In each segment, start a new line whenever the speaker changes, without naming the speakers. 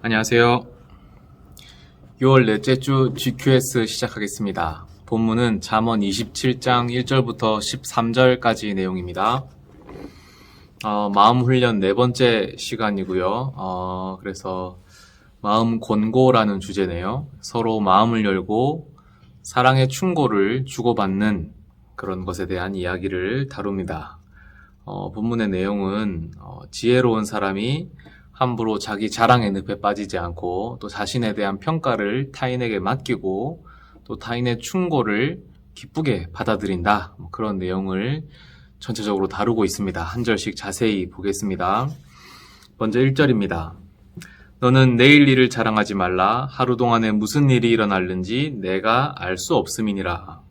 안녕하세요. 6월 넷째 주 GQS 시작하겠습니다. 본문은 잠언 27장 1절부터 13절까지 내용입니다. 마음 훈련 네 번째 시간이고요. 그래서 마음 권고라는 주제네요. 서로 마음을 열고 사랑의 충고를 주고받는 그런 것에 대한 이야기를 다룹니다. 본문의 내용은 지혜로운 사람이 함부로 자기 자랑의 늪에 빠지지 않고 또 자신에 대한 평가를 타인에게 맡기고 또 타인의 충고를 기쁘게 받아들인다. 그런 내용을 전체적으로 다루고 있습니다. 한 절씩 자세히 보겠습니다. 먼저 1절입니다. 너는 내일 일을 자랑하지 말라. 하루 동안에 무슨 일이 일어날는지 내가 알 수 없음이니라.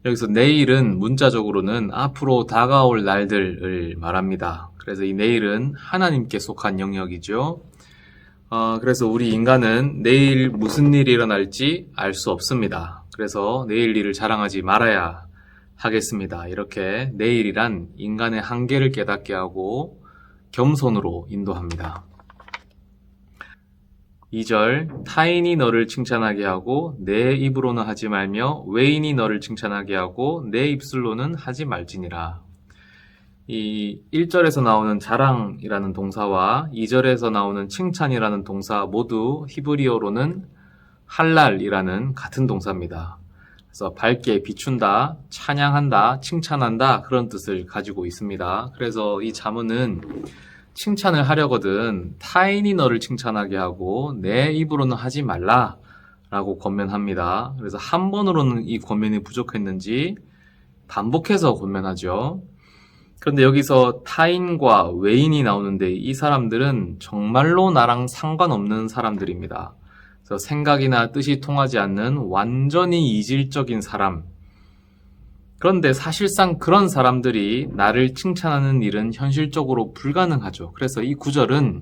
여기서 내일은 문자적으로는 앞으로 다가올 날들을 말합니다. 그래서 이 내일은 하나님께 속한 영역이죠. 그래서 우리 인간은 내일 무슨 일이 일어날지 알 수 없습니다. 그래서 내일 일을 자랑하지 말아야 하겠습니다. 이렇게 내일이란 인간의 한계를 깨닫게 하고 겸손으로 인도합니다. 2절, 타인이 너를 칭찬하게 하고 내 입으로는 하지 말며 외인이 너를 칭찬하게 하고 내 입술로는 하지 말지니라. 이 1절에서 나오는 자랑이라는 동사와 2절에서 나오는 칭찬이라는 동사 모두 히브리어로는 할랄이라는 같은 동사입니다. 그래서 밝게 비춘다, 찬양한다, 칭찬한다 그런 뜻을 가지고 있습니다. 그래서 이 잠언은 칭찬을 하려거든 타인이 너를 칭찬하게 하고 내 입으로는 하지 말라 라고 권면합니다. 그래서 한 번으로는 이 권면이 부족했는지 반복해서 권면하죠. 그런데 여기서 타인과 외인이 나오는데 이 사람들은 정말로 나랑 상관없는 사람들입니다. 그래서 생각이나 뜻이 통하지 않는 완전히 이질적인 사람. 그런데 사실상 그런 사람들이 나를 칭찬하는 일은 현실적으로 불가능하죠. 그래서 이 구절은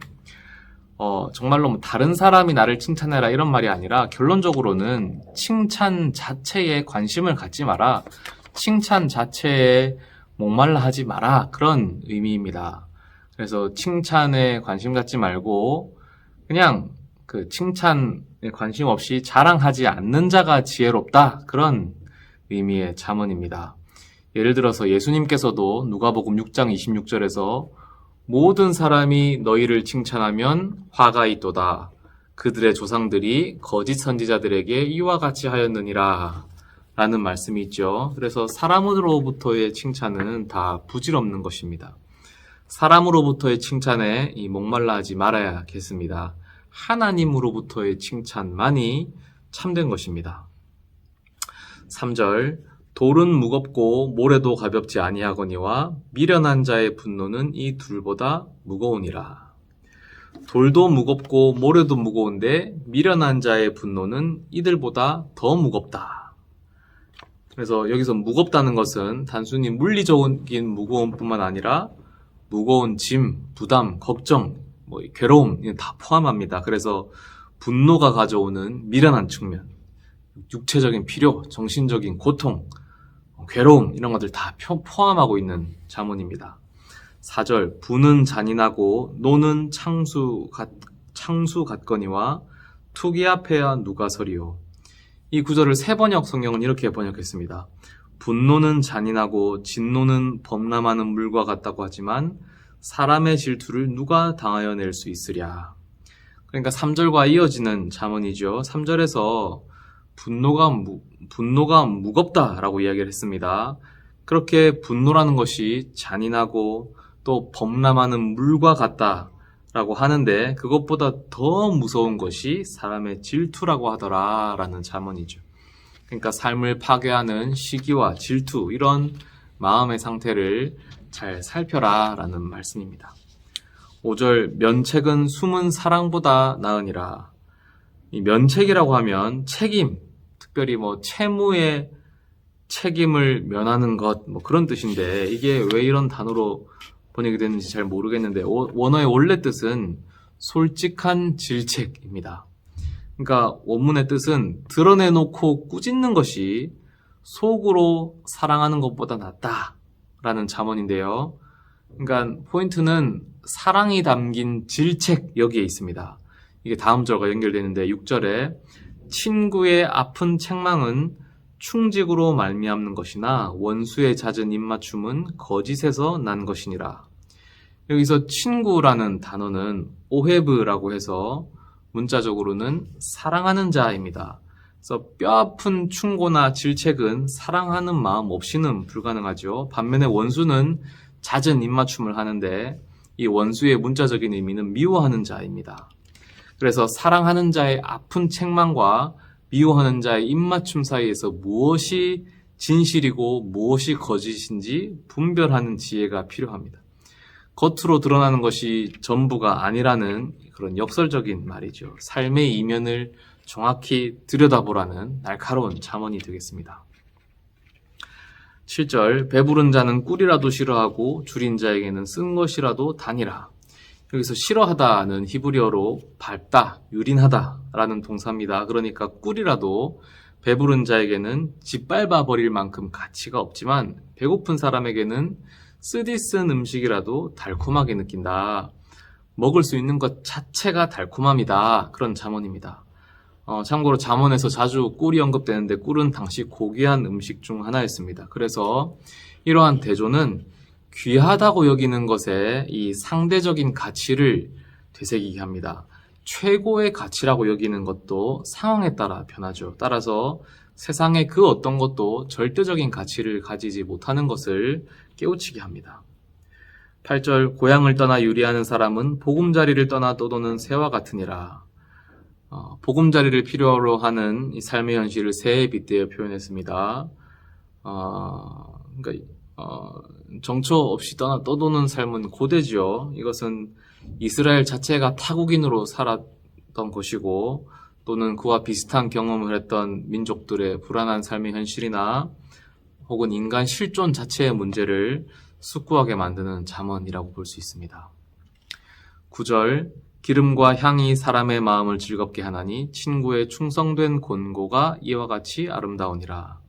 정말로 다른 사람이 나를 칭찬해라 이런 말이 아니라 결론적으로는 칭찬 자체에 관심을 갖지 마라. 칭찬 자체에 목말라 하지 마라. 그런 의미입니다. 그래서 칭찬에 관심 갖지 말고 그냥 그 칭찬에 관심 없이 자랑하지 않는 자가 지혜롭다. 그런 의미의 잠언입니다. 예를 들어서 예수님께서도 누가복음 6장 26절에서 모든 사람이 너희를 칭찬하면 화가 있도다. 그들의 조상들이 거짓 선지자들에게 이와 같이 하였느니라. 라는 말씀이 있죠. 그래서 사람으로부터의 칭찬은 다 부질없는 것입니다. 사람으로부터의 칭찬에 목말라 하지 말아야겠습니다. 하나님으로부터의 칭찬만이 참된 것입니다. 3절, 돌은 무겁고 모래도 가볍지 아니하거니와 미련한 자의 분노는 이 둘보다 무거우니라. 돌도 무겁고 모래도 무거운데 미련한 자의 분노는 이들보다 더 무겁다. 그래서 여기서 무겁다는 것은 단순히 물리적인 무거움뿐만 아니라 무거운 짐, 부담, 걱정, 괴로움 다 포함합니다. 그래서 분노가 가져오는 미련한 측면, 육체적인 필요, 정신적인 고통, 괴로움 이런 것들 다 포함하고 있는 잠언입니다. 4절, 부는 잔인하고 노는 창수 같거니와 투기 앞에야 누가 서리요. 이 구절을 세번역 성경은 이렇게 번역했습니다. 분노는 잔인하고 진노는 범람하는 물과 같다고 하지만 사람의 질투를 누가 당하여낼 수 있으랴. 그러니까 3절과 이어지는 잠언이죠. 3절에서 분노가 무겁다라고 이야기를 했습니다. 그렇게 분노라는 것이 잔인하고 또 범람하는 물과 같다라고 하는데 그것보다 더 무서운 것이 사람의 질투라고 하더라라는 잠언이죠. 그러니까 삶을 파괴하는 시기와 질투 이런 마음의 상태를 잘 살펴라라는 말씀입니다. 5절, 면책은 숨은 사랑보다 나으니라. 이 면책이라고 하면 책임, 특별히 채무의 책임을 면하는 것 그런 뜻인데 이게 왜 이런 단어로 번역이 됐는지 잘 모르겠는데 원어의 원래 뜻은 솔직한 질책입니다. 그러니까 원문의 뜻은 드러내놓고 꾸짖는 것이 속으로 사랑하는 것보다 낫다라는 잠언인데요. 그러니까 포인트는 사랑이 담긴 질책 여기에 있습니다. 이게 다음 절과 연결되는데 6절에 친구의 아픈 책망은 충직으로 말미암는 것이나 원수의 잦은 입맞춤은 거짓에서 난 것이니라. 여기서 친구라는 단어는 오헤브라고 해서 문자적으로는 사랑하는 자입니다. 그래서 뼈아픈 충고나 질책은 사랑하는 마음 없이는 불가능하죠. 반면에 원수는 잦은 입맞춤을 하는데 이 원수의 문자적인 의미는 미워하는 자입니다. 그래서 사랑하는 자의 아픈 책망과 미워하는 자의 입맞춤 사이에서 무엇이 진실이고 무엇이 거짓인지 분별하는 지혜가 필요합니다. 겉으로 드러나는 것이 전부가 아니라는 그런 역설적인 말이죠. 삶의 이면을 정확히 들여다보라는 날카로운 잠언이 되겠습니다. 7절 배부른 자는 꿀이라도 싫어하고 줄인 자에게는 쓴 것이라도 다니라. 여기서 싫어하다는 히브리어로 밟다, 유린하다라는 동사입니다. 그러니까 꿀이라도 배부른 자에게는 짓밟아 버릴 만큼 가치가 없지만 배고픈 사람에게는 쓰디쓴 음식이라도 달콤하게 느낀다. 먹을 수 있는 것 자체가 달콤함이다. 그런 잠언입니다. 참고로 잠언에서 자주 꿀이 언급되는데 꿀은 당시 고귀한 음식 중 하나였습니다. 그래서 이러한 대조는 귀하다고 여기는 것에 이 상대적인 가치를 되새기게 합니다. 최고의 가치라고 여기는 것도 상황에 따라 변하죠. 따라서 세상의 그 어떤 것도 절대적인 가치를 가지지 못하는 것을 깨우치게 합니다. 8절 고향을 떠나 유리하는 사람은 보금자리를 떠나 떠도는 새와 같으니라. 보금자리를 필요로 하는 이 삶의 현실을 새에 빗대어 표현했습니다. 정처 없이 떠도는 삶은 고되지요. 이것은 이스라엘 자체가 타국인으로 살았던 것이고 또는 그와 비슷한 경험을 했던 민족들의 불안한 삶의 현실이나 혹은 인간 실존 자체의 문제를 숙고하게 만드는 잠언이라고 볼 수 있습니다. 9절 기름과 향이 사람의 마음을 즐겁게 하나니 친구의 충성된 권고가 이와 같이 아름다우니라.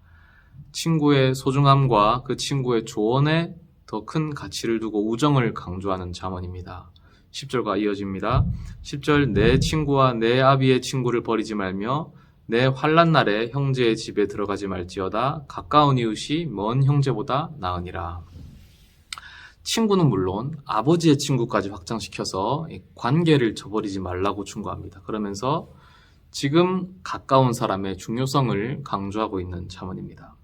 친구의 소중함과 그 친구의 조언에 더 큰 가치를 두고 우정을 강조하는 잠언입니다. 10절과 이어집니다. 10절 내 친구와 내 아비의 친구를 버리지 말며 내 환난 날에 형제의 집에 들어가지 말지어다. 가까운 이웃이 먼 형제보다 나으니라. 친구는 물론 아버지의 친구까지 확장시켜서 관계를 저버리지 말라고 충고합니다. 그러면서 지금 가까운 사람의 중요성을 강조하고 있는 잠언입니다.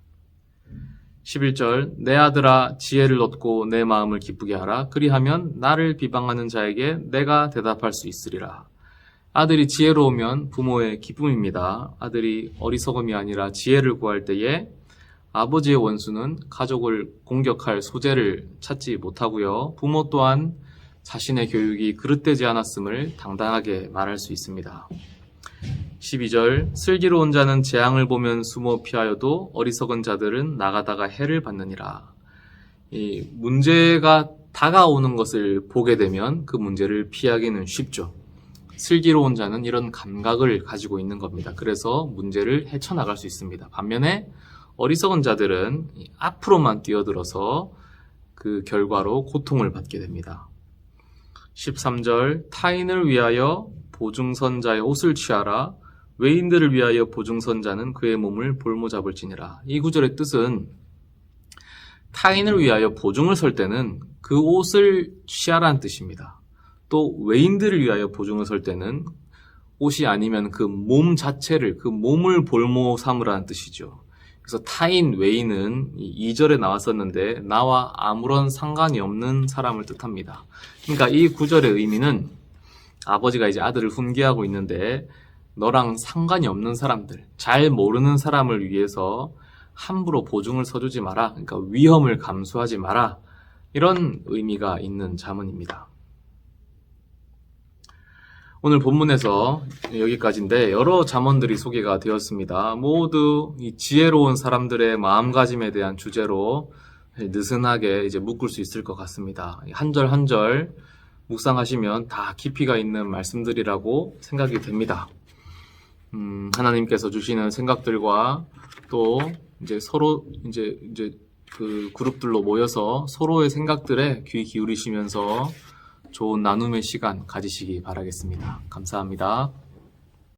11절 내 아들아 지혜를 얻고 내 마음을 기쁘게 하라. 그리하면 나를 비방하는 자에게 내가 대답할 수 있으리라. 아들이 지혜로우면 부모의 기쁨입니다. 아들이 어리석음이 아니라 지혜를 구할 때에 아버지의 원수는 가족을 공격할 소재를 찾지 못하고요. 부모 또한 자신의 교육이 그릇되지 않았음을 당당하게 말할 수 있습니다. 12절 슬기로운 자는 재앙을 보면 숨어 피하여도 어리석은 자들은 나가다가 해를 받느니라. 이 문제가 다가오는 것을 보게 되면 그 문제를 피하기는 쉽죠. 슬기로운 자는 이런 감각을 가지고 있는 겁니다. 그래서 문제를 헤쳐나갈 수 있습니다. 반면에 어리석은 자들은 앞으로만 뛰어들어서 그 결과로 고통을 받게 됩니다. 13절 타인을 위하여 보증선자의 옷을 취하라. 외인들을 위하여 보증선자는 그의 몸을 볼모잡을지니라. 이 구절의 뜻은 타인을 위하여 보증을 설 때는 그 옷을 취하라는 뜻입니다. 또 외인들을 위하여 보증을 설 때는 옷이 아니면 그 몸 자체를, 그 몸을 볼모 삼으라는 뜻이죠. 그래서 타인, 외인은 2절에 나왔었는데 나와 아무런 상관이 없는 사람을 뜻합니다. 그러니까 이 구절의 의미는 아버지가 이제 아들을 훈계하고 있는데 너랑 상관이 없는 사람들, 잘 모르는 사람을 위해서 함부로 보증을 서주지 마라. 그러니까 위험을 감수하지 마라. 이런 의미가 있는 잠언입니다. 오늘 본문에서 여기까지인데 여러 잠언들이 소개가 되었습니다. 모두 이 지혜로운 사람들의 마음가짐에 대한 주제로 느슨하게 이제 묶을 수 있을 것 같습니다. 한 절 한 절 묵상하시면 다 깊이가 있는 말씀들이라고 생각이 됩니다. 하나님께서 주시는 생각들과 또 이제 서로 이제 그 그룹들로 모여서 서로의 생각들에 귀 기울이시면서 좋은 나눔의 시간 가지시기 바라겠습니다. 감사합니다.